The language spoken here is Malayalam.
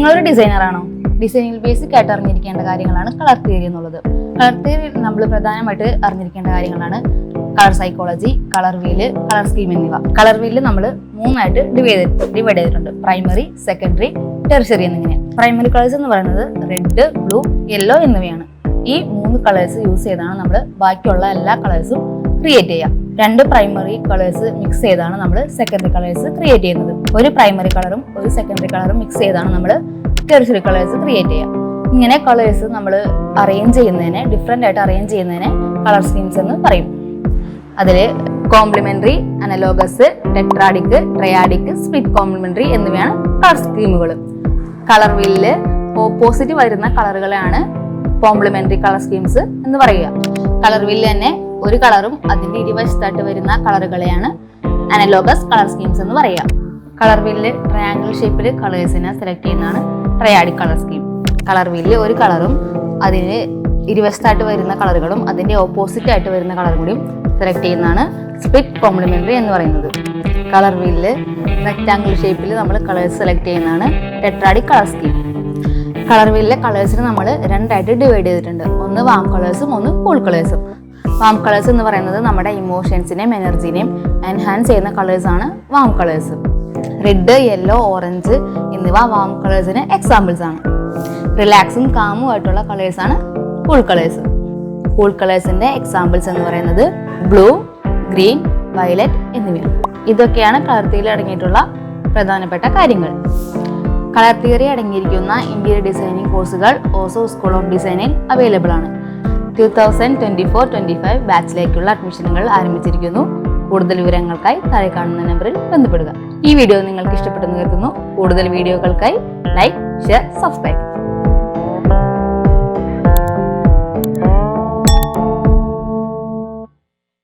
നിങ്ങളൊരു ഡിസൈനറാണോ? ഡിസൈനിൽ ബേസിക് ആയിട്ട് അറിഞ്ഞിരിക്കേണ്ട കാര്യങ്ങളാണ് കളർ തിയറി എന്നുള്ളത്. കളർ തിയറി നമ്മൾ പ്രധാനമായിട്ട് അറിഞ്ഞിരിക്കേണ്ട കാര്യങ്ങളാണ് colour psychology, colour wheel, colour scheme എന്നിവ. കളർ വീല് നമ്മൾ മൂന്നായിട്ട് ഡിവൈഡ് ചെയ്തിട്ടുണ്ട്: പ്രൈമറി, സെക്കൻഡറി, ടെർഷറി എന്നിങ്ങനെ. പ്രൈമറി കളേഴ്സ് എന്ന് പറയുന്നത് റെഡ്, ബ്ലൂ, യെല്ലോ എന്നിവയാണ്. ഈ 3 കളേഴ്സ് യൂസ് ചെയ്താണ് നമ്മൾ ബാക്കിയുള്ള എല്ലാ കളേഴ്സും ക്രിയേറ്റ് ചെയ്യുക. 2 പ്രൈമറി കളേഴ്സ് മിക്സ് ചെയ്താണ് നമ്മൾ സെക്കൻഡറി കളേഴ്സ് ക്രിയേറ്റ് ചെയ്യുന്നത്. ഒരു പ്രൈമറി കളറും ഒരു സെക്കൻഡറി കളറും മിക്സ് ചെയ്താണ് നമ്മൾ ടെർഷറി കളേഴ്സ് ക്രിയേറ്റ് ചെയ്യുക. ഇങ്ങനെ കളേഴ്സ് നമ്മൾ അറേഞ്ച് ചെയ്യുന്നതിനെ, ഡിഫറെൻ്റ് ആയിട്ട് അറേഞ്ച് ചെയ്യുന്നതിനെ കളർ സ്കീംസ് എന്ന് പറയും. അതിൽ complementary, analogous, tetradic, triadic, split complementary എന്നിവയാണ് കളർ സ്കീമുകൾ. കളർ വീലില് ഓപ്പോസിറ്റ് വരുന്ന കളറുകളാണ് കോംപ്ലിമെന്ററി കളർ സ്കീംസ് എന്ന് പറയുക. കളർ വീലിൽ തന്നെ ഒരു കളറും അതിന്റെ ഇരുവശത്തായിട്ട് വരുന്ന കളറുകളെയാണ് അനലോഗസ് കളർ സ്കീംസ് എന്ന് പറയുക. കളർ വീലിൽ ട്രയാങ്കിൾ ഷേപ്പിൽ കളേഴ്സിനെ സെലക്ട് ചെയ്യുന്നതാണ് ട്രയാഡിക് കളർ സ്കീം. കളർ വീലിൽ ഒരു കളറും അതിന് ഇരുവശത്തായിട്ട് വരുന്ന കളറുകളും അതിന്റെ ഓപ്പോസിറ്റ് ആയിട്ട് വരുന്ന കളറും കൂടിയും സെലക്ട് ചെയ്യുന്നതാണ് സ്പ്ലിറ്റ് കോംപ്ലിമെന്ററി എന്ന് പറയുന്നത്. കളർ വീലിൽ റെക്ടാങ്കിൾ ഷേപ്പിൽ നമ്മൾ കളേഴ്സ് സെലക്ട് ചെയ്യുന്നതാണ് ടെട്രാഡിക് കളർ സ്കീം. കളർ വീലിലെ കളേഴ്സിനെ നമ്മൾ 2ആയിട്ട് ഡിവൈഡ് ചെയ്തിട്ടുണ്ട്: ഒന്ന് വാം കളേഴ്സും ഒന്ന് കൂൾ കളേഴ്സും. വാം കളേഴ്സ് എന്ന് പറയുന്നത് നമ്മുടെ ഇമോഷൻസിനെയും എനർജീനെയും എൻഹാൻസ് ചെയ്യുന്ന കളേഴ്സാണ് warm colours. Red, yellow, orange എന്നിവ വാം കളേഴ്സിന് എക്സാമ്പിൾസ് ആണ്. റിലാക്സും കാമും ആയിട്ടുള്ള കളേഴ്സാണ് കൂൾ കളേഴ്സ്. കൂൾ കളേഴ്സിന്റെ എക്സാമ്പിൾസ് എന്ന് പറയുന്നത് ബ്ലൂ, ഗ്രീൻ, വയലറ്റ് എന്നിവയാണ്. ഇതൊക്കെയാണ് കളർ തിയറി അടങ്ങിയിട്ടുള്ള പ്രധാനപ്പെട്ട കാര്യങ്ങൾ. കളർ തിയറി അടങ്ങിയിരിക്കുന്ന ഇന്റീരിയർ ഡിസൈനിങ് കോഴ്സുകൾ ഓസോ സ്കൂൾ ഓഫ് ഡിസൈനിൽ അവൈലബിൾ ആണ്. 2024-25 ബാച്ചിലേക്കുള്ള അഡ്മിഷനുകൾ ആരംഭിച്ചിരിക്കുന്നു. കൂടുതൽ വിവരങ്ങൾക്കായി താഴെ കാണുന്ന നമ്പറിൽ ബന്ധപ്പെടുക. ഈ വീഡിയോ നിങ്ങൾക്ക് ഇഷ്ടപ്പെട്ടെന്ന് കരുതുന്നു. കൂടുതൽ വീഡിയോകൾക്കായി ലൈക്ക്, ഷെയർ, സബ്സ്ക്രൈബ്.